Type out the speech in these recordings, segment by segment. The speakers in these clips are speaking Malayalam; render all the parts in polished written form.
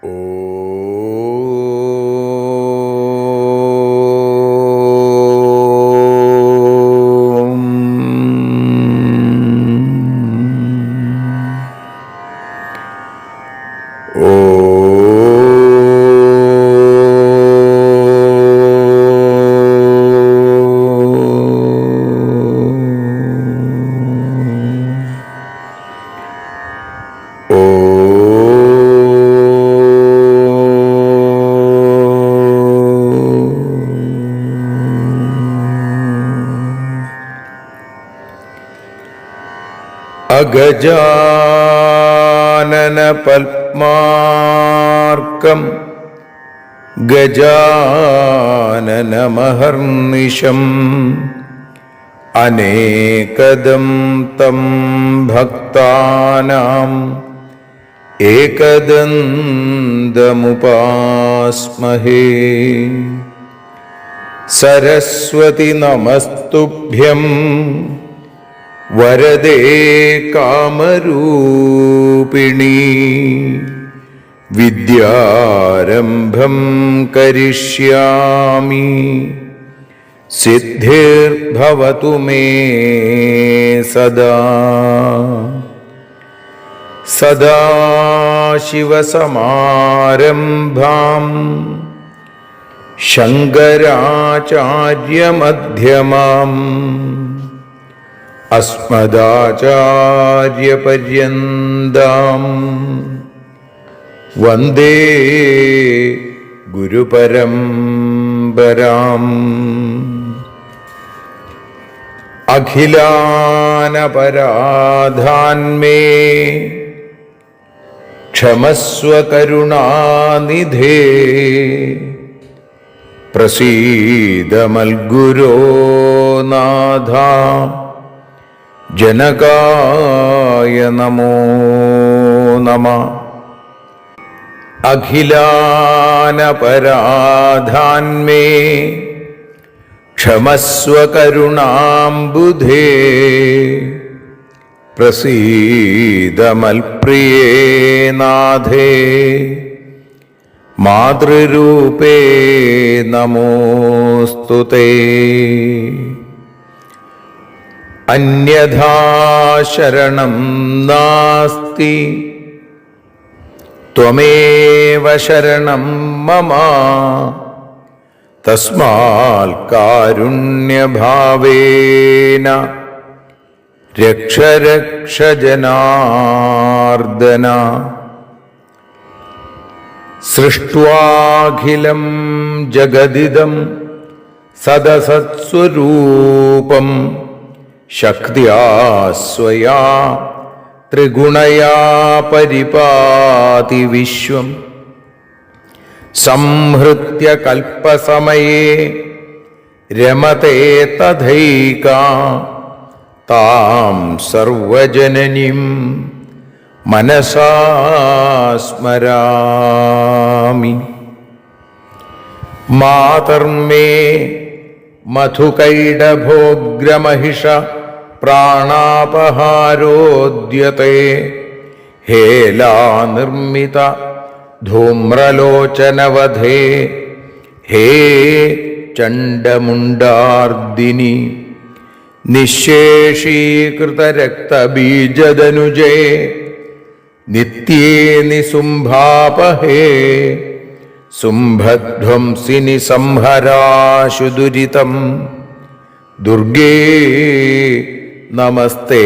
അഗജാനന പത്മാർക്കം ഗജാനനമഹർനിശം അനേകദം തം ഭക്താനാം ഏകദന്തമുപാസ്മഹേ. സരസ്വതി നമസ്തുഭ്യം വരദേ കാമരൂപിണി. വിദ്യാരംഭം കരിഷ്യാമി സിദ്ധിർഭവതു മേ സദാ. സദാശിവസമാരംഭാം ശങ്കരാചാര്യമധ്യമാം അസ്മദാചാര്യപര്യന്താം വന്ദേ ഗുരുപരമ്പരാം. അഖിലാനപരാധാന്മേ ക്ഷമസ്വ കരുണാനിധേ. പ്രസീദ മൽഗുരോ നാഥ ജനകായ നമോ നമഃ. അഖിലാനപരാധാന്മേ ക്ഷമസ്വ കരുണാംബുധേ. പ്രസീദ മൽപ്രിയേ നാഥേ മാതൃരൂപേ നമോസ്തുതേ. അന്യഥാ ശരണം നാസ്തി ത്വമേവ ശരണം മമ. തസ്മാൽ കാരുണ്യഭാവേന രക്ഷ രക്ഷ ജനാർദ്ദന. സൃഷ്ട്വാഖിലം ജഗദിദം സദസത്സ്വരൂപം ശക്ത്യാ സ്വയാ ത്രിഗുണയാ പരിപാതി വിശ്വം. സംഹൃത്യ കൽപ്പസമയേ രമതേ തഥൈകാ താം സർവജനനീം മനസാ സ്മരാമി. മാതർമേ മധുകൈടഭോഗ്രമഹിഷ പ്രാണാപഹാരോദ്യത്തെ. ഹേലാനിർമ്മിത ധൂമ്രലോചനവധേ. ഹേ ചണ്ഡമുണ്ഡാർദിനി നിശേഷീകൃതരക്തബീജദനുജേ. നിത്യേ നിസുംഭാപഹേ സുംഭധ്വംസിനി സംഹരാശു ദുരിതം. ദുർഗേ നമസ്തേംബികേ.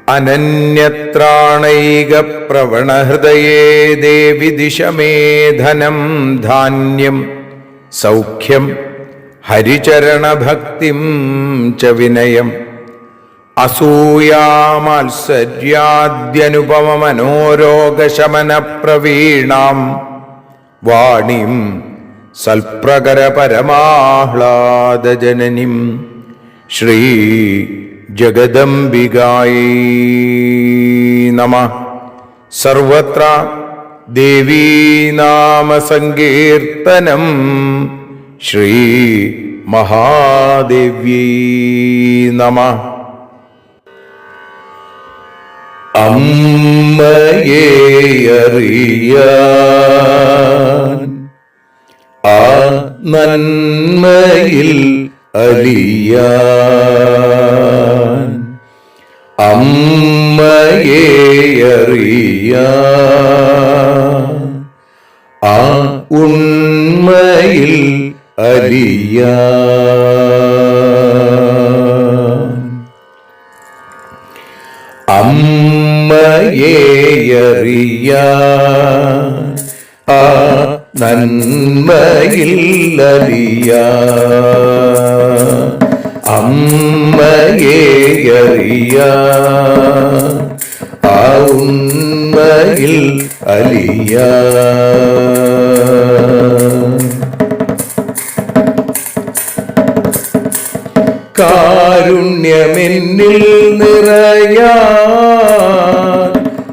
അനന്യത്രാണൈകപ്രവണഹൃദയേ ദേവി ദിശ മേ ധനം ധാന്യം സൗഖ്യം ഹരിചരണഭക്തിം ച വിനയം. അസൂയാമാത്സര്യാദ്യനുപമമനോരോഗശമനപ്രവീണാം വാണിം സൽപ്രകരപരമാഹ്ലാദജനനിം ശ്രീ ജഗദംബികായൈ നമഃ. സർവത്ര ദേവീനാമസങ്കീർത്തനം ശ്രീ മഹാദേവ്യൈ നമഃ. അമ്മയെ അറിയാൻ ആ നന്മയിൽ അലിയാൻ അമ്മയെ അറിയാൻ ആ ഉണ്മയിൽ അലിയാൻ അമ്മയെ അറിയാൻ ആ നന്മയിൽ അലിയാൻ അമ്മയെ അറിയാൻ ആ ഉണ്മയിൽ അലിയാൻ കാരുണ്യമെന്നിൽ നിറയാൻ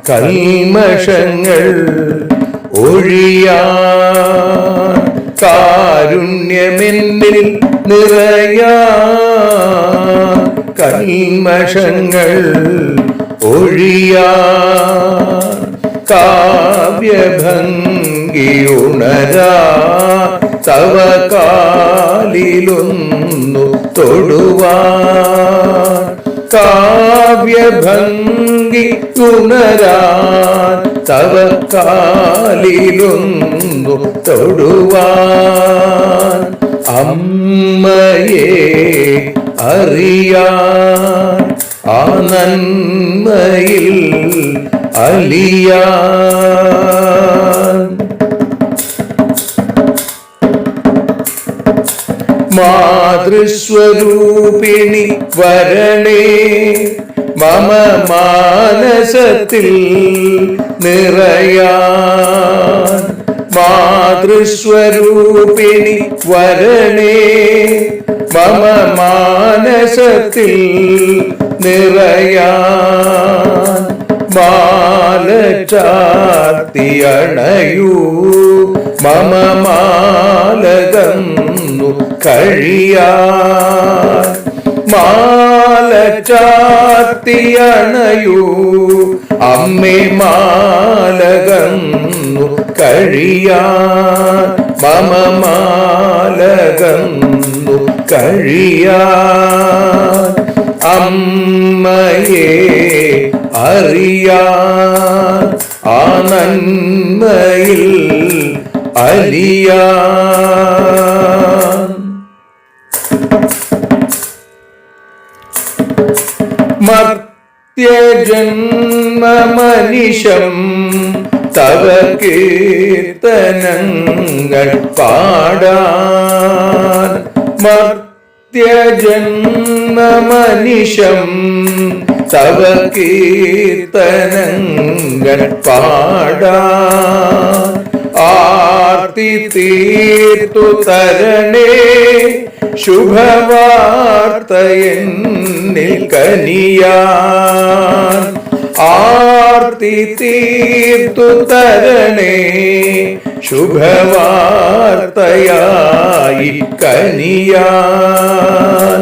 കൽമഷങ്ങൾ ഒഴിയാൻ കാരുണ്യമെന്നിൽ നിറയാൻ കൽമഷങ്ങൾ ഒഴിയാൻ കാവ്യഭംഗി ഉണരാ തവ കാലിലൊന്നു തൊടുവാൻ കാവ്യഭംഗി ഉണരാൻ തവ കാലിലൊന്നു തൊടുവാൻ അമ്മയെ അറിയാൻ ആ നന്മയിൽ അലിയാൻ മാതൃസ്വരൂപിണി വരണേ മമ മാനസത്തിൽ നിറയാൻ മാതൃസ്വരൂപിണി വരണേ മമ മാനസത്തിൽ നിറയാൻ മാല ചാർത്തിയണയൂ മമ മാലകന്നു കഴിയാൻ മാല ചാർത്തിയണയൂ അമ്മേ മാലകന്നു കഴിയാൻ മമ മാലകന്നു കഴിയാൻ അമ്മയെ അറിയാൻ ആ നന്മയിൽ അലിയാൻ മർത്യജന്മമനിശം തവ കീർത്തനങ്ങൾ പാടാൻ മർത്യജന്മമനിശം തവ കീർത്തനങ്ങൾ പാടാൻ ആർത്തി തീർത്തു തരണേ ശുഭവാർത്തയെന്നിൽ കനിയാൻ ആർത്തി തീർത്തു തരണേ ശുഭവാർത്തയായി കനിയാൻ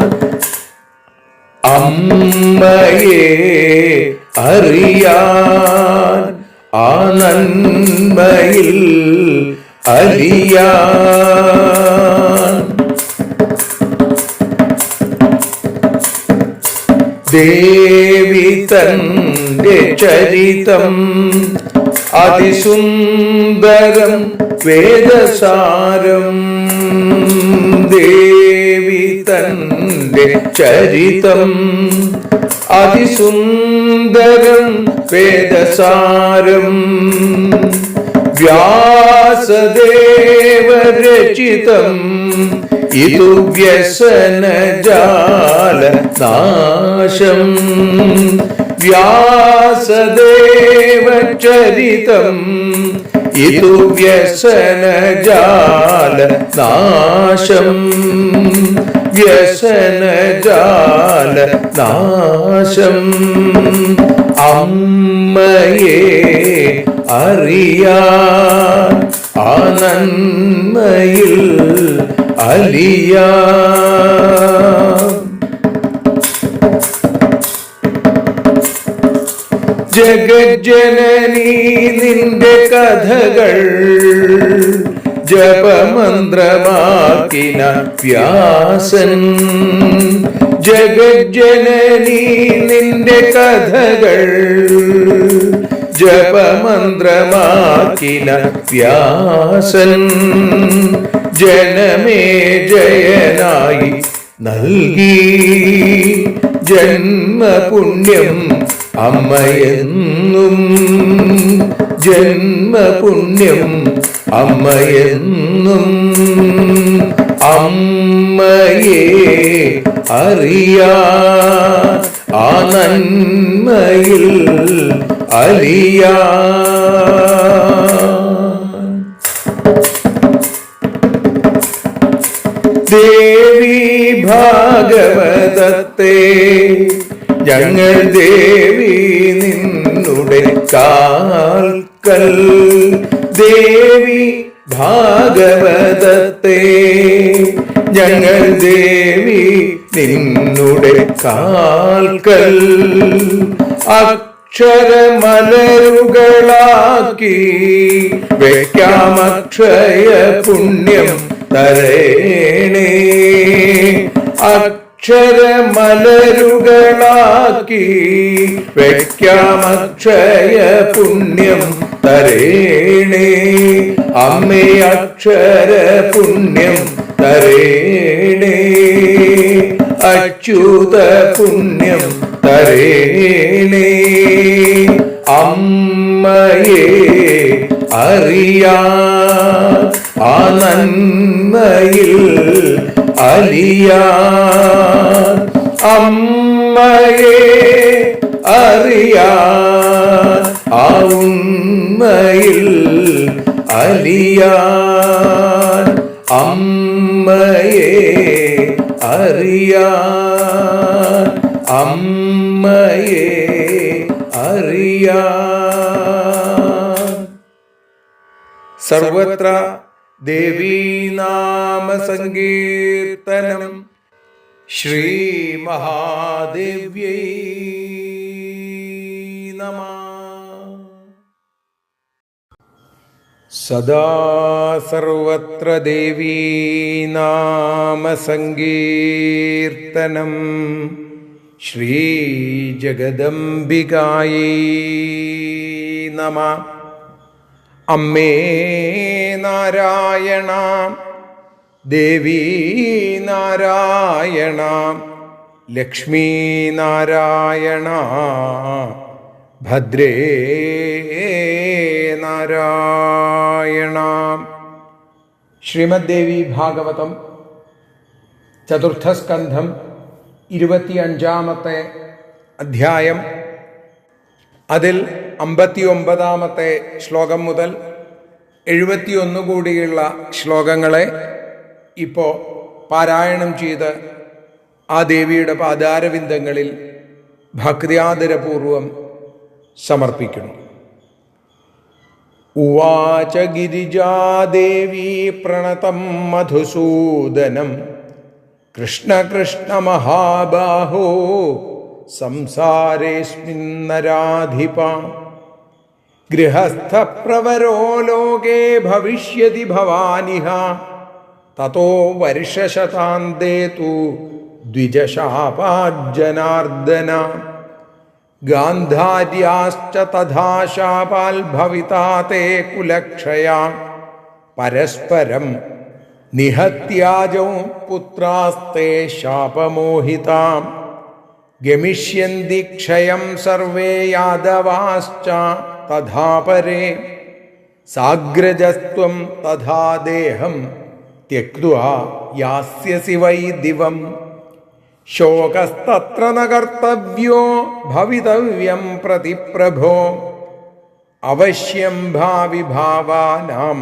അമ്മയെ അറിയാൻ ആ നന്മയിൽ അലിയാൻ ദേവി തന്റെ ചരിതം അതിസുന്ദരം വേദസാരം ദേവി തന്റെ ചരിതം അതിസുന്ദരം വേദസാരം വ്യാസദേവരചിതം ഇതു വ്യസനജാലനാശം വ്യാസദേവചരിതം ഇതു വ്യസനജാലനാശം വ്യസനജാലനാശം അമ്മയെ അറിയാൻ ആ നന്മയിൽ അലിയാൻ ജഗജ്ജനനീ നിന്റെ കഥകൾ ജപമന്ത്രമാക്കിന വ്യാസൻ. ജഗജ്ജനനീ നിന്റെ കഥകൾ ജപമന്ത്രമാക്കിന വ്യാസൻ. ജനമേ ജയനായി നൽകി ജന്മപുണ്യം അമ്മയെന്നും. ജന്മപുണ്യം അമ്മയെന്നും. അമ്മയെ അറിയാ ആ നന്മയിൽ അലിയാ. ദേവി ഭാഗവതത്തെ ഞങ്ങൾ ദേവി നിന്നുടെ കാൽക്കൽ. ദേവി ഭാഗവതത്തെ ഞങ്ങൾ ദേവി നിന്നുടെ കാൽക്കൽ. അക്ഷരമലരുകളാക്കി വെക്കാമക്ഷയ പുണ്യം തരേണേ. അക്ഷരമലരുകളാക്കി വെക്കാമക്ഷയ പുണ്യം തരേണേ. അമ്മേ അക്ഷര പുണ്യം തരേണേ. അച്യുത പുണ്യം തരേണേ. അമ്മയെ അറിയാ ആ നന്മയിൽ അലിയാ. അമ്മയെ അറിയാ ആ ഉണ്മയിൽ അലിയാ. അമ്മയെ അറിയാ. അമ്മയെ അറിയാ. സർവത്ര ദേവീനാമ സങ്കീർത്തനം. ശ്രീ മഹാദേവ്യൈ നമഃ. സദാ സർവത്ര ദേവീനാമ സങ്കീർത്തനം. ശ്രീ ജഗദംബികായൈ നമഃ. അമ്മേ നാരായണ, ദേവീ നാരായണ, ലക്ഷ്മീ നാരായണ, ഭദ്രേ നാരായണ. ശ്രീമദ് ദേവി ഭാഗവതം ചതുർത്ഥസ്കന്ധം 25-ാമത്തെ അധ്യായം. അതിൽ 59-ാമത്തെ ശ്ലോകം മുതൽ 71 കൂടിയുള്ള ശ്ലോകങ്ങളെ ഇപ്പോൾ പാരായണം ചെയ്ത് ആ ദേവിയുടെ പാദാരവിന്ദങ്ങളിൽ ഭക്ത്യാദരപൂർവം സമർപ്പിക്കുന്നു. ഉവാച ഗിരിജാദേവി പ്രണതം മധുസൂദനം. കൃഷ്ണ കൃഷ്ണ മഹാബാഹോ സംസാരേസ്മിന്നരാധിപ. ഗൃഹസ്ഥപ്രവരോ ലോകേ ഭവിഷ്യതി ഭവാനിഹ. തതോ വർഷശതാന്തേ തു ദ്വിജശാപാജ്ജനാർദ്ദന. ഗാന്ധാര്യാശ്ച തഥാ ശാപാൽ ഭവിതാ തേ കുലക്ഷയാ. പരസ്പരം നിഹത്യാജൗ പുത്രാസ്തേ ശാപമോഹിതാം. ഗമിഷ്യന്തി ക്ഷയം സർവേ യാദവാശ്ച തഥാ പരേ. സാഗ്രജസ്ത്വം തഥാ ദേഹം ത്യക്ത്വാ യാസ്യസി വൈ ദിവം. ശോകസ്തത്ര ന കർത്തവ്യോ ഭവിതവ്യം പ്രതിപ്രഭോ. അവശ്യം ഭാവി ഭാവാനാം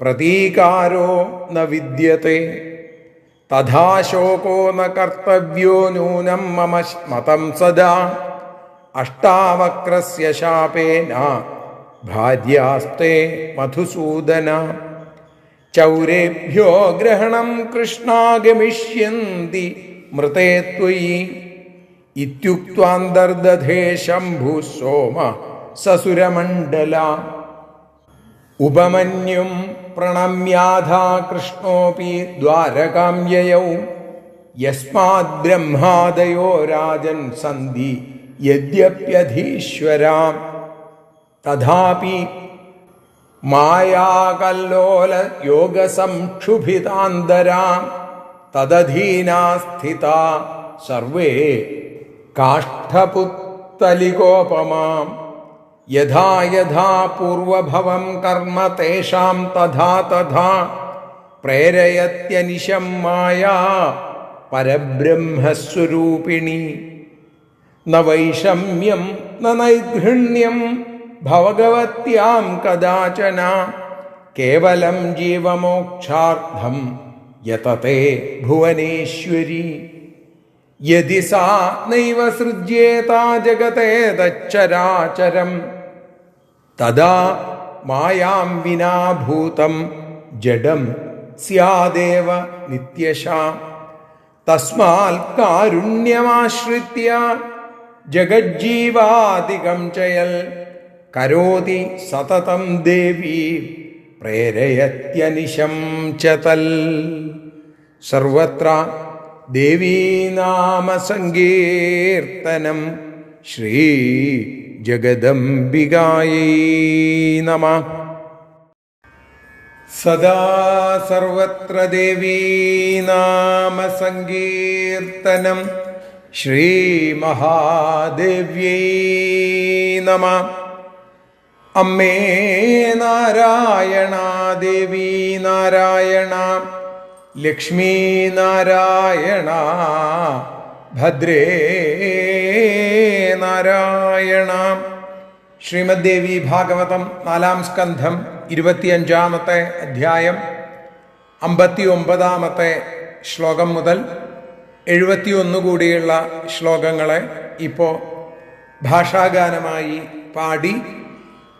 പ്രതീകാരോ ന വിദ്യത്തെ. തഥാ ശോകോ ന കർത്തവ്യോ നൂനം മമ മതം സദാ. അഷ്ടാവക്രസ്യ ശാപേന ഭാര്യാസ്തേ മധുസൂദന. ചൗരേഭ്യോ ഗ്രഹണം കൃഷ്ണാ ഗമിഷ്യന്തി മൃതേ ത്വയി. ഇത്യുക്ത്വാന്തർദധേ ശംഭു സോമ സസുരമണ്ഡല ഉപമന്യും പ്രണമ്യാധാ കൃഷ്ണോപി ദ്വാരകാം യയൗ യസ്മാദ് ബ്രഹ്മാദയോ രാജൻ സന്ധി യദ്യപ്യധീശ്വരാം തഥാപി മായാകല്ലോല യോഗസംക്ഷുഭിതാന്തരാം തദധീനാ സ്ഥിതാ സർവേ കാഷ്ഠപുത്തലികോപമാം യഥാ യഥാ പൂർവഭവം കർമ്മ തേഷാം തഥാ തഥാ പ്രേരയത്യനിശം മായാ പരബ്രഹ്മസ്വരൂപിണി ന വൈഷമ്യം ന നൈർഘൃണ്യം ഭവഗവത്യാം കദാചന കേവലം ജീവമോക്ഷാർത്ഥം യതതേ ഭുവനേശ്വരി യദി സാ നൈവ സൃജ്യേതാ ജഗതേ തച്ചരാചരം തദാ മായാം വിനാ ഭൂതം ജഡം സ്യാദേവ നിത്യശാ തസ്മാൽ കാരുണ്യമാശ്രിത്യ ജഗജ്ജീവാദികം ചയൽ കരോതി സതതം ദേവി പ്രേരയത്യനിശം ചതൽ. സർവത്ര ദേവീനാമസങ്കീർത്തനം. ശ്രീ ജഗദംബികായൈ നമഃ. സദാ സർവത്ര ദേവീനാമസങ്കീർത്തനം. ശ്രീ മഹാദേവ്യൈ നമഃ. അമ്മേ നാരായണ, ദേവി നാരായണ, ലക്ഷ്മീ നാരായണ, ഭദ്രേ നാരായണ. ശ്രീമദ് ദേവി ഭാഗവതം 4-ാം സ്കന്ധം 25-ാമത്തെ അധ്യായം 59-ാമത്തെ ശ്ലോകം മുതൽ 71 കൂടിയുള്ള ശ്ലോകങ്ങളെ ഇപ്പോൾ ഭാഷാഗാനമായി പാടി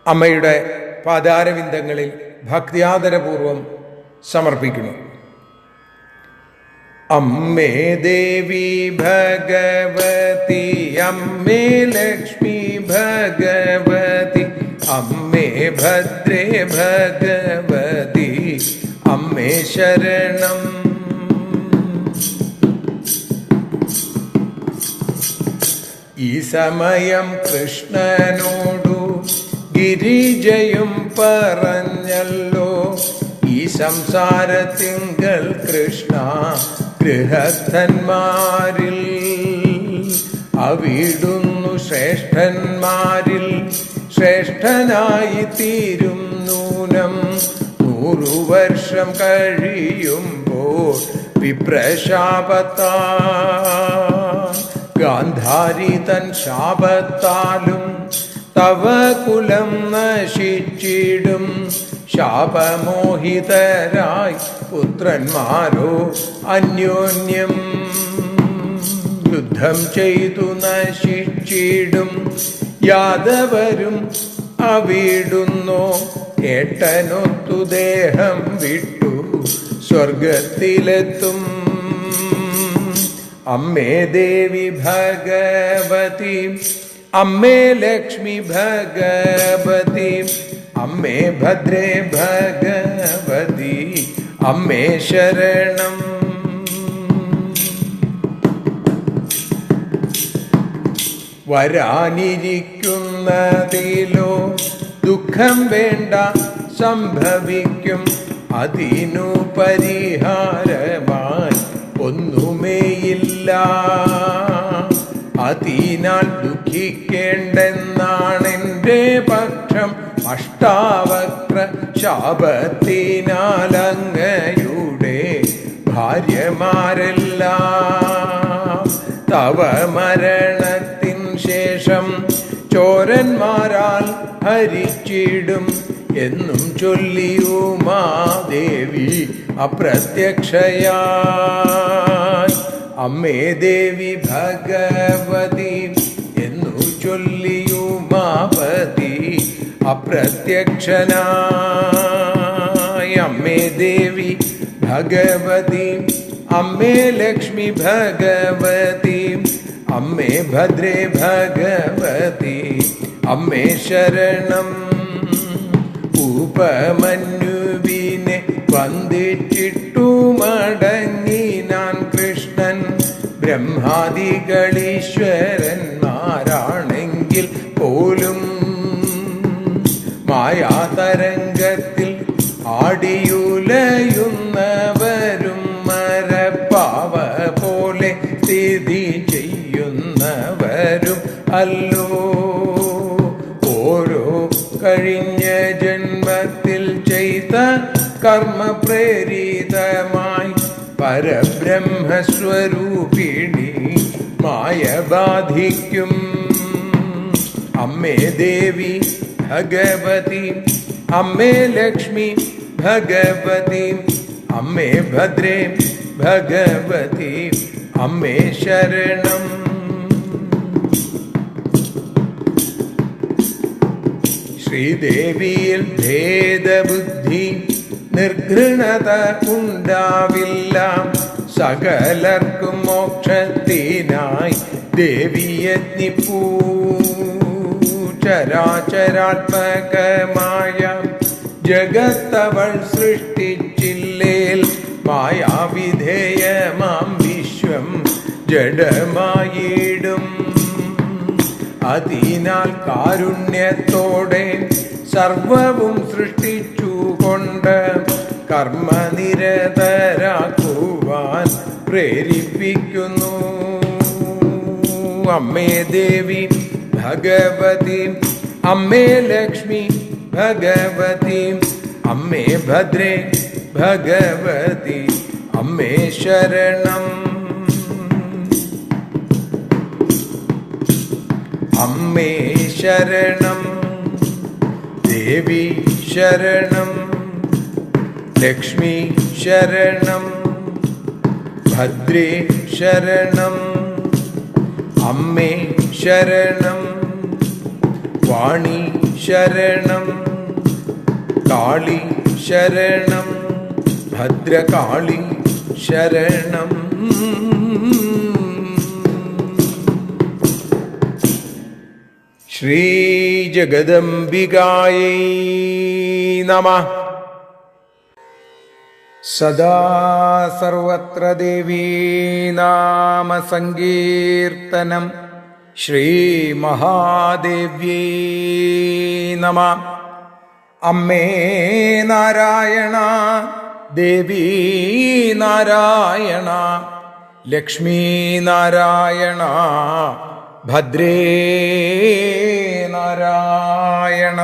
അമ്മയുടെ പാദാരവിന്ദങ്ങളിൽ ഭക്തിയാദരപൂർവം സമർപ്പിക്കുന്നു. അമ്മേ ദേവി ഭഗവതി, അമ്മേ ലക്ഷ്മി ഭഗവതി, അമ്മേ ഭദ്രേ ഭഗവതി, അമ്മേ ശരണം. ഈ സമയം കൃഷ്ണനോടു ഗിരിജയും പറഞ്ഞല്ലോ, ഈ സംസാരത്തിങ്കൽ കൃഷ്ണ ഗൃഹസ്ഥന്മാരിൽ അവിടുന്നു ശ്രേഷ്ഠന്മാരിൽ ശ്രേഷ്ഠനായി തീരും നൂനം. 100 വർഷം കഴിയുമ്പോൾ വിപ്രശാപത്താൽ ഗാന്ധാരി തൻ ശാപത്താലും തവ കുലം നശിച്ചിടും. ശാപമോഹിതരായി പുത്രന്മാരോ അന്യോന്യം യുദ്ധം ചെയ്തു നശിച്ചിടും. യാദവരും അവിടുന്നോ ഏട്ടനൊത്തു ദേഹം വിട്ടു സ്വർഗത്തിലെത്തും. അമ്മേ ദേവി ഭഗവതി, അമ്മേ ലക്ഷ്മി ഭഗവതി, അമ്മേ ഭദ്രേ ഭഗവതി, അമ്മേ ശരണം. വരാനിരിക്കുന്നതിലോ ദുഃഖം വേണ്ട സംഭവിക്കും. അതിനു പരിഹാരമായി ഒന്നുമേയില്ല. അതിനാൽ ദുഃഖിക്കേണ്ടെന്നാണെൻ്റെ പക്ഷം. അഷ്ടാവക്ര ശാപത്തിനാലങ്ങയുടെ ഭാര്യമാരെല്ലാം തവ മരണത്തിൻ ശേഷം ചോരന്മാരാൽ ഹരിച്ചിടും എന്നും ചൊല്ലിയുമാദേവി അപ്രത്യക്ഷയായി. അമ്മേ ദേവി ഭഗവതി എന്നു ചൊല്ലിയുമാപതി അപ്രത്യക്ഷനായി. അമ്മേ ദേവി ഭഗവതി, അമ്മേ ലക്ഷ്മി ഭഗവതി, അമ്മേ ഭദ്രേ ഭഗവതി അമ്മേ ശരണം. ഉപമന്യുവിനെ വന്ദിച്ചിട്ടു മടങ്ങിനാൻ കൃഷ്ണൻ. ബ്രഹ്മാദികളീശ്വരന്മാരാണെങ്കിൽ പോലും മായാതരംഗത്തിൽ ആടിയുലയുന്നവരും മരപ്പാവ പോലെ സ്ഥിതി ചെയ്യുന്നവരും അല്ലോ. ഓരോ കഴിഞ്ഞ ജന്മത്തിൽ ചെയ്ത കർമ്മപ്രേരിതമായി പരബ്രഹ്മസ്വരൂപിണി മായ ബാധിക്കും. അമ്മേ ദേവി ഭഗവതി അമ്മേ ലക്ഷ്മി ഭഗവതി അമ്മേ ഭദ്രേ ഭഗവതി അമ്മേ ശരണം. ശ്രീദേവിയിൽ ഭേദബുദ്ധി നിർഘൃണത ഉണ്ടാവില്ല. സകലർക്കും മോക്ഷത്തിനായി ദേവി യജ്ഞിപ്പൂ. ചരാചരാത്മകമായ ജഗത്തവൾ സൃഷ്ടിച്ചില്ലേൽ മായാവിധേയമാം വിശ്വം ജഡമായിടും. അതിനാൽ കാരുണ്യത്തോടെ സർവവും സൃഷ്ടിച്ചുകൊണ്ട് കർമ്മനിരതരാക്കുവാൻ പ്രേരിപ്പിക്കുന്നു. അമ്മേ ദേവി ഭഗവതി അമ്മേ ലക്ഷ്മി ഭഗവതി അമ്മേ ഭദ്രേ ഭഗവതി അമ്മേ ശരണം. അമ്മേ ശരണം ദേവി ശരണം ലക്ഷ്മി ശരണം ഭദ്രേ ശരണം അമ്മേ ശരണം വാണി ശരണം കാളി ശരണം ഭദ്രകാളി ശരണം. ശ്രീ ജഗദംബികായൈ നമഃ. സദാ സർവത്ര ദേവീ നാമ സങ്കീർത്തനം. ശ്രീ മഹാദേവ്യൈ നമഃ. അമ്മേ നാരായണ ദേവീ നാരായണ ലക്ഷ്മീ നാരായണ ഭദ്രേ നാരായണ.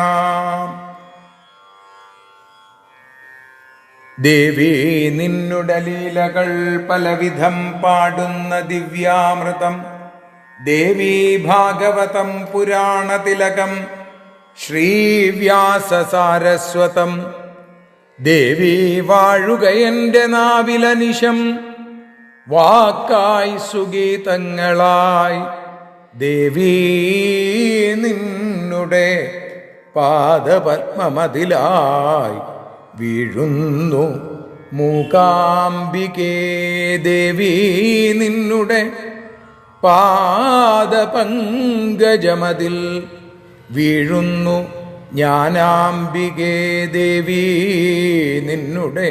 ദേവി നിന്നുടെ ലീലകൾ പലവിധം പാടുന്ന ദിവ്യാമൃതം. ദേവി ഭാഗവതം പുരാണതിലകം ശ്രീവ്യാസസാരസ്വതം. ദേവി വാഴുക എൻ്റെ നാവിലനിശം വാക്കായി സുഗീതങ്ങളായി. ദേവി നിന്നുടെ പാദപത്മമതിലായി വീഴുന്നു മൂകാംബികേ. ദേവി നിന്നുടെ പാദപങ്കജമതിൽ വീഴുന്നു ജ്ഞാനാംബികേ. ദേവി നിന്നുടെ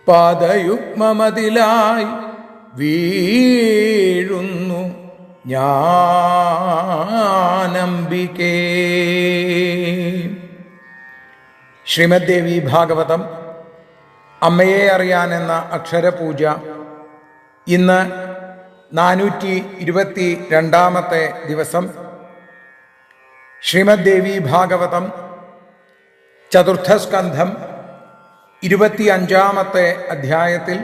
പാദയുഗ്മമതിലായി വീഴുന്നു ജ്ഞാനംബികേ. ശ്രീമദ് ദേവി ഭാഗവതം അമ്മയെ അറിയാൻ എന്ന അക്ഷരപൂജ ഇന്ന് 422 ദിവസം. ശ്രീമദ് ദേവി ഭാഗവതം ചതുർത്ഥസ്കന്ധം 25 അധ്യായത്തിൽ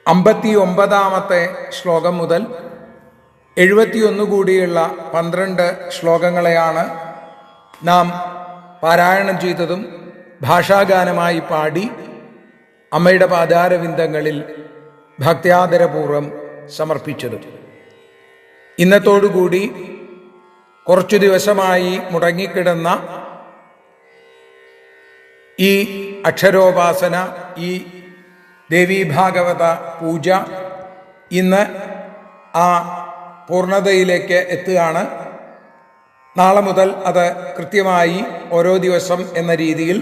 59 ശ്ലോകം മുതൽ 71 കൂടിയുള്ള 12 ശ്ലോകങ്ങളെയാണ് നാം പാരായണം ചെയ്തതും ഭാഷാഗാനമായി പാടി അമ്മയുടെ പാദാരവിന്ദങ്ങളിൽ ഭക്ത്യാദരപൂർവം സമർപ്പിച്ചതും. ഇന്നത്തോടുകൂടി കുറച്ചു ദിവസമായി മുടങ്ങിക്കിടന്ന ഈ അക്ഷരോപാസന, ഈ ദേവീഭാഗവത പൂജ ഇന്ന് ആ പൂർണ്ണതയിലേക്ക് എത്തുകയാണ്. നാളെ മുതൽ അത് കൃത്യമായി ഓരോ ദിവസം എന്ന രീതിയിൽ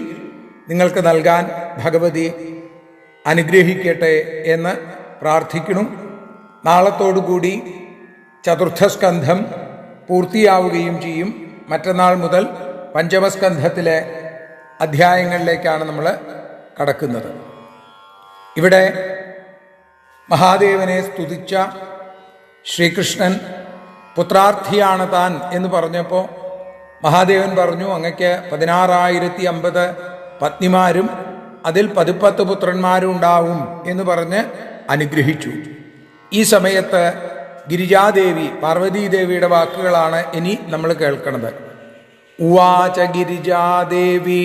നിങ്ങൾക്ക് നൽകാൻ ഭഗവതി അനുഗ്രഹിക്കട്ടെ എന്ന് പ്രാർത്ഥിക്കുന്നു. നാളത്തോടുകൂടി ചതുർത്ഥസ്കന്ധം പൂർത്തിയാവുകയും ചെയ്യും. മറ്റന്നാൾ മുതൽ പഞ്ചമസ്കന്ധത്തിലെ അധ്യായങ്ങളിലേക്കാണ് നമ്മൾ കടക്കുന്നത്. ഇവിടെ മഹാദേവനെ സ്തുതിച്ച ശ്രീകൃഷ്ണൻ പുത്രാർത്ഥിയാണ് താൻ എന്ന് പറഞ്ഞപ്പോൾ മഹാദേവൻ പറഞ്ഞു, അങ്ങക്ക് 16,050 പത്നിമാരും അതിൽ 10 പുത്രന്മാരും ഉണ്ടാവും എന്ന് പറഞ്ഞ് അനുഗ്രഹിച്ചു. ഈ സമയത്ത് ഗിരിജാദേവി, പാർവതീദേവിയുടെ വാക്കുകളാണ് ഇനി നമ്മൾ കേൾക്കുന്നത്. ഉവാച ഗിരിജാദേവി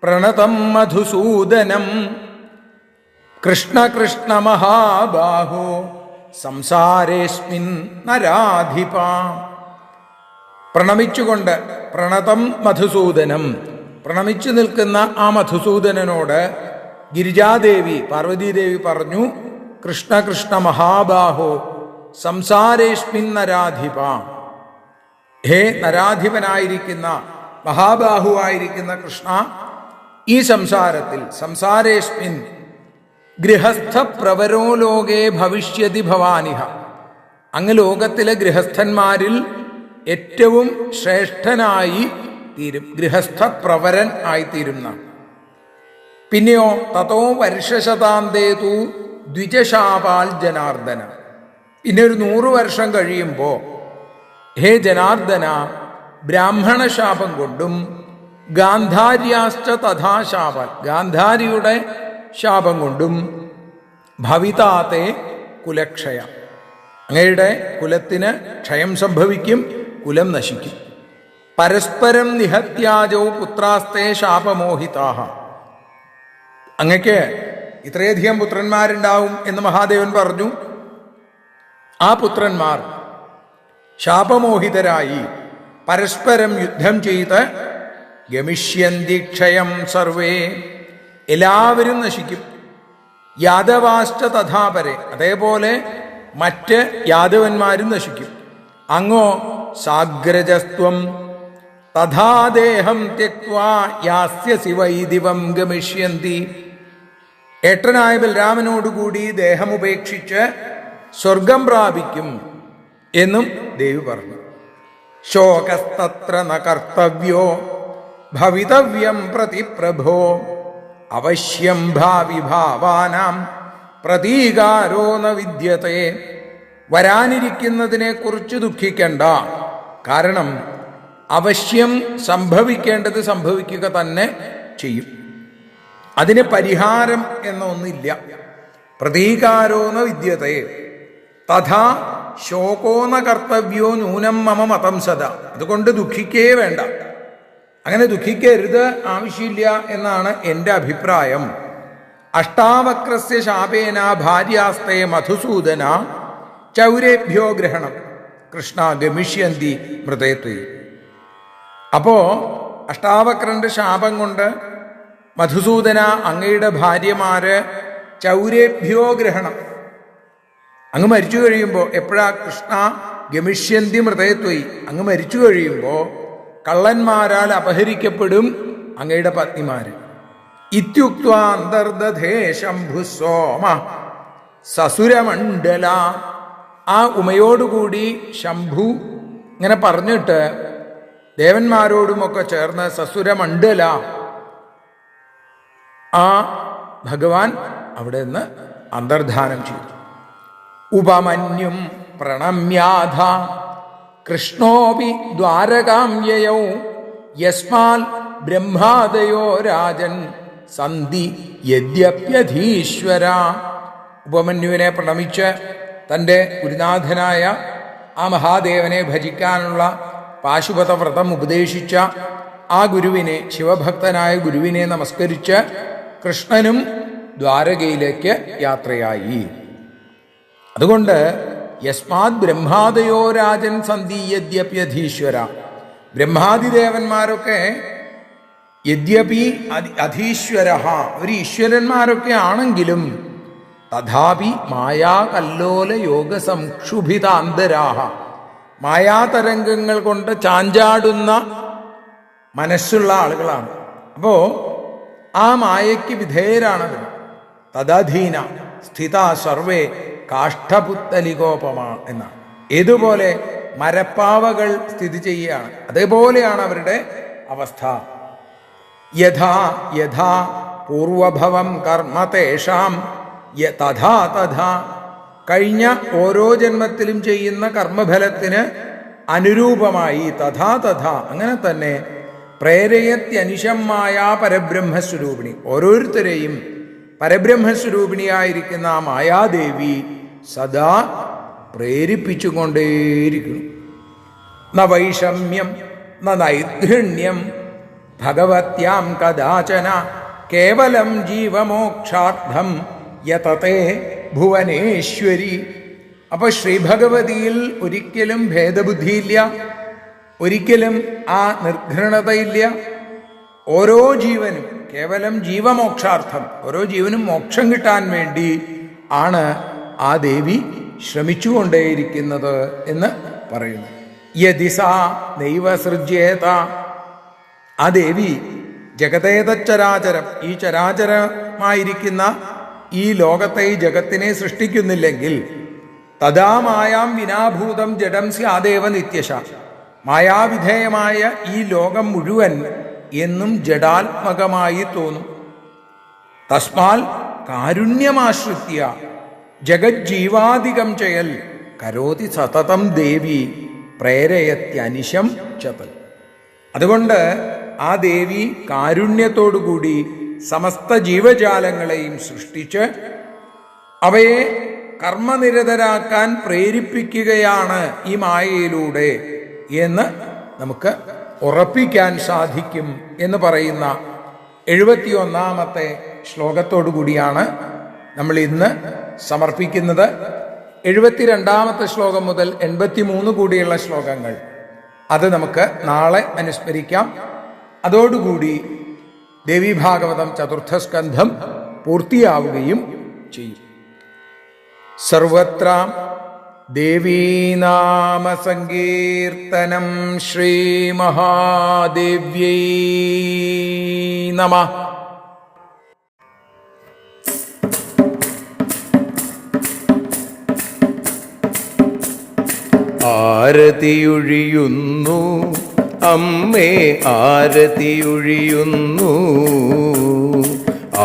പ്രണതം മധുസൂദനം കൃഷ്ണ കൃഷ്ണ മഹാബാഹോ സംസാരേസ്മിൻ നരാധിപ. പ്രണമിച്ചുകൊണ്ട്, പ്രണതം മധുസൂദനം, പ്രണമിച്ചു നിൽക്കുന്ന ആ മധുസൂദനനോട് ഗിരിജാദേവി, പാർവതീദേവി പറഞ്ഞു, കൃഷ്ണ കൃഷ്ണ മഹാബാഹോ സംസാരേസ്മിൻ നരാധിപ. ഹേ നരാധിപനായിരിക്കുന്ന, മഹാബാഹുവായിരിക്കുന്ന കൃഷ്ണ, ഈ സംസാരത്തിൽ, സംസാരേസ്മിൻ ഗൃഹസ്ഥ പ്രവരോ ലോകേ ഭവിഷ്യതി ഭവാനിഹ, അങ്ങ് ലോകത്തിലെ ഗൃഹസ്ഥന്മാരിൽ ഏറ്റവും ശ്രേഷ്ഠനായി തീരും, ഗൃഹസ്ഥ പ്രവരൻ ആയിത്തീരുന്ന. പിന്നെയോ തതോ വർഷശതാന്തേതു ദ്വിജശാപാൽ ജനാർദ്ദന, പിന്നെ ഒരു 100 വർഷം കഴിയുമ്പോൾ ഹേ ജനാർദ്ദന, ബ്രാഹ്മണ ശാപം കൊണ്ടും ഗാന്ധാര്യാശ്ച തഥാശാപാൽ, ഗാന്ധാരിയുടെ ശാപം കൊണ്ടും ഭവിതാത്തെ കുലക്ഷയ, അങ്ങയുടെ കുലത്തിന് ക്ഷയം സംഭവിക്കും, കുലം നശിക്കും. പരസ്പരം നിഹത്യാജോ പുത്രാസ്തേ ശാപമോഹിതാഹ, അങ്ങക്ക് ഇത്രയധികം പുത്രന്മാരുണ്ടാവും എന്ന് മഹാദേവൻ പറഞ്ഞു. ആ പുത്രന്മാർ ശാപമോഹിതരായി പരസ്പരം യുദ്ധം ചെയ്ത് ഗമിഷ്യന്തി ക്ഷയം സർവേ, എല്ലാവരും നശിക്കും. യാദവാശ്ച തഥാപരെ, അതേപോലെ മറ്റ് യാദവന്മാരും നശിക്കും. അങ്ങോ സാഗ്രജസ്ത്വം തഥാദേഹം ത്യക്വാ യാസ്യസി വൈദിവം ഗമിഷ്യന്തി, ഏട്ടനായ ബലരാമനോടുകൂടി ദേഹമുപേക്ഷിച്ച് സ്വർഗം പ്രാപിക്കും എന്നും ദേവി പറഞ്ഞു. ശോകസ്തത്ര ന കർത്തവ്യോ ഭവിതവ്യം പ്രതിപ്രഭോ അവശ്യം ഭാവി ഭാവാനാം പ്രതീകാരോ ന വിദ്യത്തെ. വരാനിരിക്കുന്നതിനെ കുറിച്ച് ദുഃഖിക്കണ്ട, കാരണം അവശ്യം സംഭവിക്കേണ്ടത് സംഭവിക്കുക തന്നെ ചെയ്യും. അതിന് പരിഹാരം എന്നൊന്നില്ല. പ്രതീകാരോ ന വിദ്യത്തെ തഥാ ശോകോ ന കർത്തവ്യോ നൂനം മമ മതം സദാ. അതുകൊണ്ട് ദുഃഖിക്കേ വേണ്ട, അങ്ങനെ ദുഃഖിക്കരുത്, ആവശ്യമില്ല എന്നാണ് എൻ്റെ അഭിപ്രായം. അഷ്ടാവക്രസ്യ ശാപേന ഭാര്യാസ്തേ മധുസൂദന ചൗരേഭ്യോ ഗ്രഹണം കൃഷ്ണ ഗമിഷ്യന്തി മൃതേത്വ. അപ്പോ അഷ്ടാവക്രന്റെ ശാപം കൊണ്ട് മധുസൂദന, അങ്ങയുടെ ഭാര്യമാര് ചൗരേഭ്യോ ഗ്രഹണം, അങ്ങ് മരിച്ചു കഴിയുമ്പോൾ, എപ്പോഴാ കൃഷ്ണ ഗമിഷ്യന്തി മൃതേത്വയി, അങ്ങ് മരിച്ചു കഴിയുമ്പോൾ കള്ളന്മാരാൽ അപഹരിക്കപ്പെടും അങ്ങയുടെ പത്നിമാര്. ഇത്യുക്വാന്തർദധേ ശംഭുസോമ സസുരമണ്ഡല. ആ ഉമയോടുകൂടി ശംഭു ഇങ്ങനെ പറഞ്ഞിട്ട് ദേവന്മാരോടുമൊക്കെ ചേർന്ന് സസുരമണ്ഡല, ആ ഭഗവാൻ അവിടെ നിന്ന് അന്തർധാനം ചെയ്തു. ഉപമന്യും പ്രണമ്യാധ കൃഷ്ണോപി ദ്വാരകാം യയൗ യസ്മാൽ ബ്രഹ്മാദയോ രാജൻ സന്ധി യദ്യപ്യധീശ്വര. ഉപമന്യുവിനെ പ്രണമിച്ച് തൻ്റെ ഗുരുനാഥനായ ആ മഹാദേവനെ ഭജിക്കാനുള്ള പാശുപത വ്രതം ഉപദേശിച്ച ആ ഗുരുവിനെ, ശിവഭക്തനായ ഗുരുവിനെ നമസ്കരിച്ച് കൃഷ്ണനും ദ്വാരകയിലേക്ക് യാത്രയായി. അതുകൊണ്ട് യസ്മാത് ബ്രഹ്മാദയോ രാജൻ സന്ധീയദ്യപ്യധീശ്വര, ബ്രഹ്മാദിദേവന്മാരൊക്കെ യദ്യപി അധീശ്വര, ഒരു ഈശ്വരന്മാരൊക്കെ ആണെങ്കിലും തഥാപി മായാകല്ലോല യോഗ സംക്ഷുഭിതാന്തരാഹ, മായാതരംഗങ്ങൾ കൊണ്ട് ചാഞ്ചാടുന്ന മനസ്സുള്ള ആളുകളാണ്. അപ്പോ ആ മായയ്ക്ക് വിധേയരാണവർ. തദധീന സ്ഥിത സർവേ കാഷ്ഠപുത്തലികോപമ എന്നാണ്. ഏതുപോലെ മരപ്പാവകൾ സ്ഥിതി ചെയ്യുകയാണ്, അതേപോലെയാണ് അവരുടെ അവസ്ഥ. യഥാ യഥാ പൂർവഭവം കർമ്മ തേഷാം തഥാ തഥാ, കഴിഞ്ഞ ഓരോ ജന്മത്തിലും ചെയ്യുന്ന കർമ്മഫലത്തിന് അനുരൂപമായി തഥാ തഥാ അങ്ങനെ തന്നെ പ്രേരയത്യനിശമായ പരബ്രഹ്മസ്വരൂപിണി, ഓരോരുത്തരെയും പരബ്രഹ്മസ്വരൂപിണിയായിരിക്കുന്ന ആ മായാദേവി സദാ പ്രേരിപ്പിച്ചുകൊണ്ടേയിരിക്കുന്നു. ന വൈഷമ്യം ന നൈർഘൃണ്യം ഭഗവത്യാം കദാചന കേവലം ജീവമോക്ഷാർത്ഥം യതതേ ഭുവനേശ്വരി. അപ്പൊ ശ്രീഭഗവതിയിൽ ഒരിക്കലും ഭേദബുദ്ധിയില്ല, ഒരിക്കലും ആ നിർഘൃണതയില്ല. ഓരോ ജീവനും കേവലം ജീവമോക്ഷാർത്ഥം, ഓരോ ജീവനും മോക്ഷം കിട്ടാൻ വേണ്ടി ആണ് ആ ദേവി ശ്രമിച്ചുകൊണ്ടേയിരിക്കുന്നത് എന്ന് പറയുന്നു. യദിസ നൈവ സൃജ്യേത, ആ ദേവി ജഗതേതച്ചരാചരം, ഈ ചരാചരമായിരിക്കുന്ന ഈ ലോകത്തെ, ഈ ജഗത്തിനെ സൃഷ്ടിക്കുന്നില്ലെങ്കിൽ തഥാ മായാം വിനാഭൂതം ജഡം സ്യാദേവ നിത്യശ, മായാവിധേയമായ ഈ ലോകം മുഴുവൻ എന്നും ജഡാത്മകമായി തോന്നും. തസ്മാൽ കാരുണ്യമാശ്രിത്യ ജഗജ്ജീവാധികം ചെയ്യൽ കരോതി സതതം ദേവി പ്രേരയത്യനിശം ചതൽ. അതുകൊണ്ട് ആ ദേവി കാരുണ്യത്തോടുകൂടി സമസ്ത ജീവജാലങ്ങളെയും സൃഷ്ടിച്ച് അവയെ കർമ്മനിരതരാക്കാൻ പ്രേരിപ്പിക്കുകയാണ് ഈ മായയിലൂടെ എന്ന് നമുക്ക് ഉറപ്പിക്കാൻ സാധിക്കും എന്ന് പറയുന്ന 71-ാമത്തെ ശ്ലോകത്തോടു കൂടിയാണ് നമ്മൾ ഇന്ന് സമർപ്പിക്കുന്നത്. 72-ാമത്തെ ശ്ലോകം മുതൽ 83 കൂടിയുള്ള ശ്ലോകങ്ങൾ അത് നമുക്ക് നാളെ അനുസ്മരിക്കാം. അതോടുകൂടി ദേവീഭാഗവതം ചതുർത്ഥ സ്കന്ധം പൂർത്തിയാവുകയും ചെയ്യും. സർവത്ര ദേവീനാമ സങ്കീർത്തനം. ശ്രീമഹാദേവ്യൈ നമഃ. ആരതിയൊഴിയുന്നു അമ്മേ, ആരതിയൊഴിയുന്നു,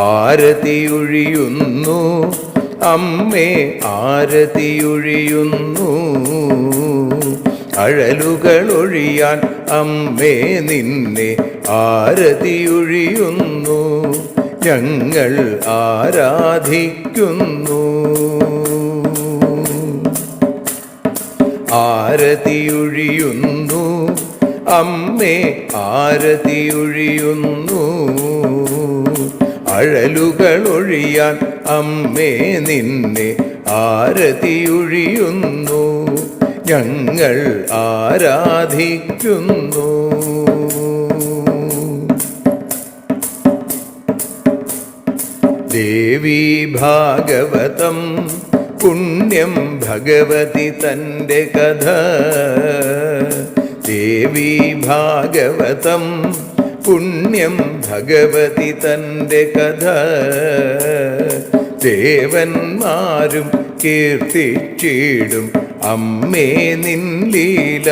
ആരതിയൊഴിയുന്നു അമ്മേ, ആരതിയൊഴിയുന്നു. അഴലുകളൊഴിയാൻ അമ്മേ നിന്നെ ആരതിയൊഴിയുന്നു. ഞങ്ങൾ ആരാധിക്കുന്നു. ആരതിയൊഴിയുന്നു അമ്മേ, ആരതിയൊഴിയുന്നു. അഴലുകളൊഴിയാൻ അമ്മേ നിന്നെ ആരതിയൊഴിയുന്നു. ഞങ്ങൾ ആരാധിക്കുന്നു. ദേവീ ഭാഗവതം പുണ്യം ഭഗവതി തൻ്റെ കഥ. ദേവീ ഭാഗവതം പുണ്യം ഭഗവതി തൻ്റെ കഥ. ദേവന്മാരും കീർത്തിച്ചിടും അമ്മേ നിൻ ലീല.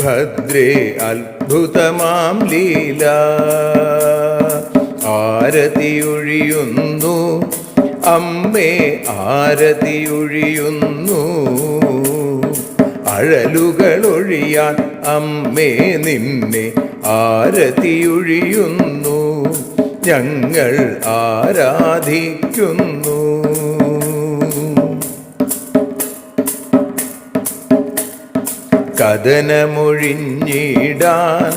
ഭദ്രേ അത്ഭുതമാം ലീല. ആരതിയൊഴിയുന്നു അമ്മേ, ആരതിയൊഴിയുന്നു. അഴലുകളൊഴിയാൻ അമ്മേ നിന്നെ ആരതിയൊഴിയുന്നു. ഞങ്ങൾ ആരാധിക്കുന്നു. കഥനമൊഴിഞ്ഞിടാൻ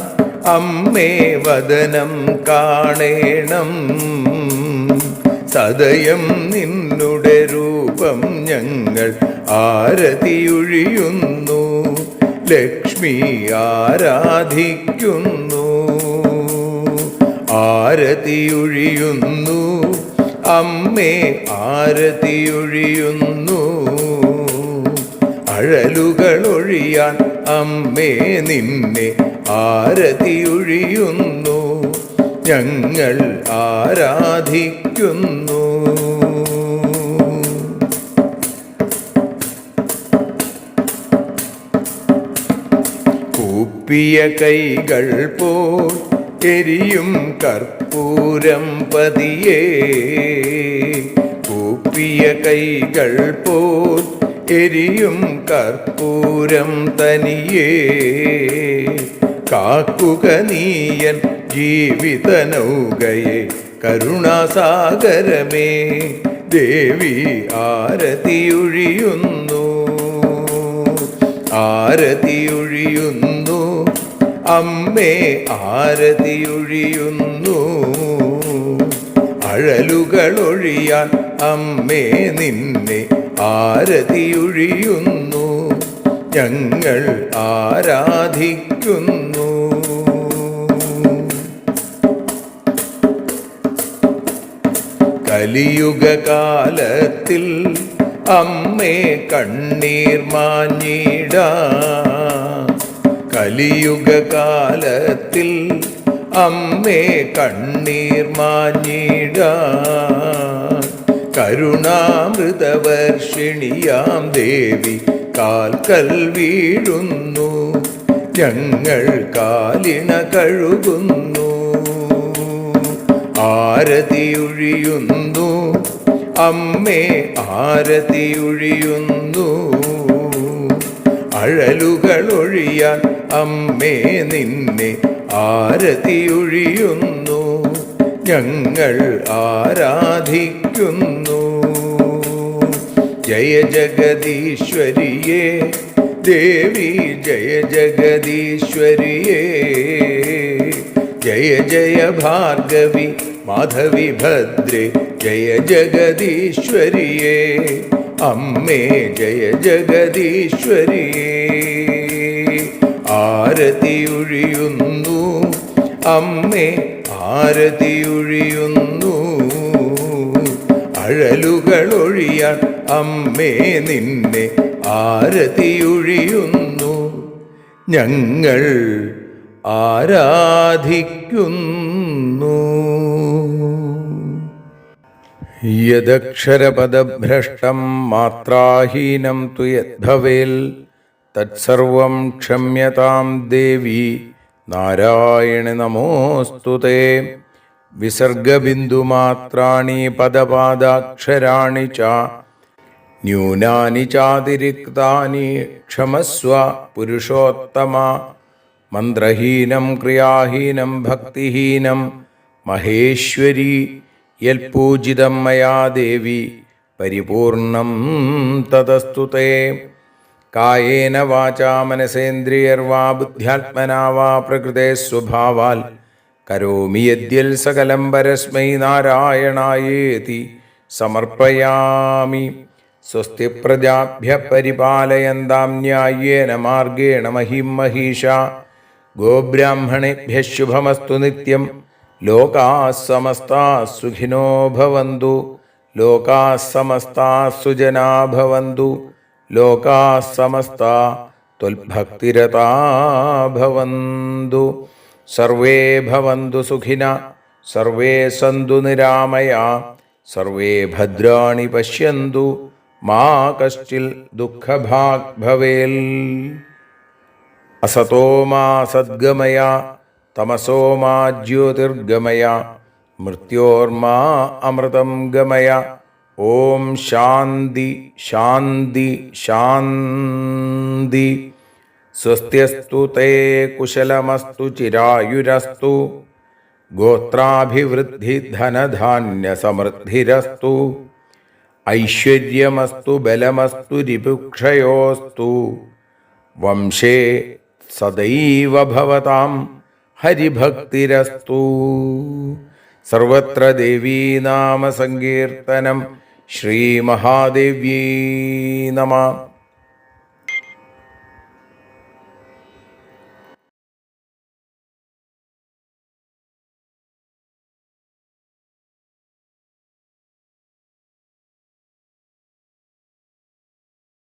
അമ്മേ വദനം കാണേണം. സദയം നിന്നുടെ രൂപം ഞങ്ങൾ ആരതിയൊഴിയുന്നു. ലക്ഷ്മി ആരാധിക്കുന്നു. ആരതിയൊഴിയുന്നു അമ്മേ ആരതിയൊഴിയുന്നു. അഴലുകളൊഴിയാൻ അമ്മേ നിന്നെ ആരതിയൊഴിയുന്നു. ഞങ്ങൾ ആരാധിക്കുന്നു. കൂപ്പിയ കൈകൾ പോൽ എരിയും കർപ്പൂരം പതിയേ. കൂപ്പിയ കൈകൾ പോൽ എരിയും കർപ്പൂരം തനിയേ. കാക്കുക നീയൻ ജീവിത നൗകയെ കരുണാസാഗരമേ. ദേവി ആരതിയൊഴിയുന്നു. ആരതിയൊഴിയുന്നു. അമ്മേ ആരതിയൊഴിയുന്നു. അഴലുകളൊഴിയാൻ അമ്മേ നിന്നെ ആരതിയൊഴിയുന്നു. ഞങ്ങൾ ആരാധിക്കുന്നു. കലിയുഗകാലത്തിൽ അമ്മേ കണ്ണീർ മാഞ്ഞിടാം. കലിയുഗകാലത്തിൽ അമ്മേ കണ്ണീർ മാഞ്ഞിടാം. കരുണാമൃതവർഷിണിയാം ദേവി കാൽക്കൽ വീഴുന്നു. ഞങ്ങൾ കാലിണ കഴുകുന്നു. ആരതിയൊഴിയുന്നു. അമ്മേ ആരതിയൊഴിയുന്നു. അഴലുകളൊഴിയാൻ അമ്മേ നിന്നെ ആരതിയൊഴിയുന്നു. ഞങ്ങൾ ആരാധിക്കുന്നു. ജയ ജഗദീശ്വരിയേ ദേവി ജയ ജഗദീശ്വരിയേ. ജയ ജയ ഭാർഗവി മാധവി ഭദ്രേ ജയ ജഗദീശ്വരിയേ. അമ്മേ ജയ ജഗദീശ്വരിയേ. ആരതിയൊഴിയുന്നു. അമ്മേ ആരതിയൊഴിയുന്നു. അഴലുകളൊഴിയാൻ അമ്മേ നിന്നെ ആരതിയൊഴിയുന്നു. ഞങ്ങൾ ആരാധിക്കുന്നു. യദക്ഷരപദഭ്രഷ്ടം മാത്രാഹീനം തു യദ്ഭവേൽ തത്സർവം ക്ഷമ്യതാം ദേവി നാരായണി നമോസ്തുതേ. വിസർഗബിന്ദുമാത്രാണി പദപാദാക്ഷരാണി ച ന്യൂനാനി ചാതിരിക്താനി ക്ഷമസ്വ പുരുഷോത്തമ. മന്ത്രഹീനം ക്രിയാഹീനം ഭക്തിഹീനം മഹേശ്വരി യൽപൂജിതം മയാ ദേവി പരിപൂർണം തതസ്തു തേ. കായേന വാചാ മനസേന്ദ്രിയർവാ ബുദ്ധ്യാത്മനാ വാ പ്രകൃതേ സ്വഭാവാൽ കരോമി യദ്യൽ സകലം പരസ്മൈ നാരായണായേതി സമർപ്പയാമി. സ്വസ്തി പ്രജാഭ്യ പരിപാലയന്താം ന്യായേന മാർഗേണ മഹിം മഹീഷാ. ഗോബ്രാഹ്മണേഭ്യഃ ശുഭമസ്തു നിത്യം. ലോകാഃ സമസ്താഃ സുഖിനോ ഭവന്തു. ലോകാഃ സമസ്താഃ സുജനാ ഭവന്തു. ലോകാഃ സമസ്താഃ ത്വൽഭക്തിരതാ ഭവന്തു. സർവേ ഭവന്തു സുഖിനഃ. സർവേ സന്തു നിരാമയാഃ. സർവേ ഭദ്രാണി പശ്യന്തു. മാ കശ്ചിൽ ദുഃഖഭാഗ് ഭവേൽ. അസതോ മാ സദ്ഗമയ തമസോ മാ ജ്യോതിർഗമയ മൃത്യോർമാ അമൃതം ഗമയ. ഓം ശാന്തി ശാന്തി ശാന്തി. സ്വസ്ത്യസ്തു തേ കുശലമസ്തു ചിരായുരസ്തു. ഗോത്രാഭിവൃദ്ധി ധനധാന്യ സമൃദ്ധിരസ്തു. ഐശ്വര്യമസ്തു ബലമസ്തു രിപുക്ഷയോസ്തു. വംശേ സദൈവ ഭവതാം ഹരിഭക്തിരസ്തു. സർവത്ര ദേവീനാമ സങ്കീർത്തനം. ശ്രീമഹാദേവ്യൈ നമഃ.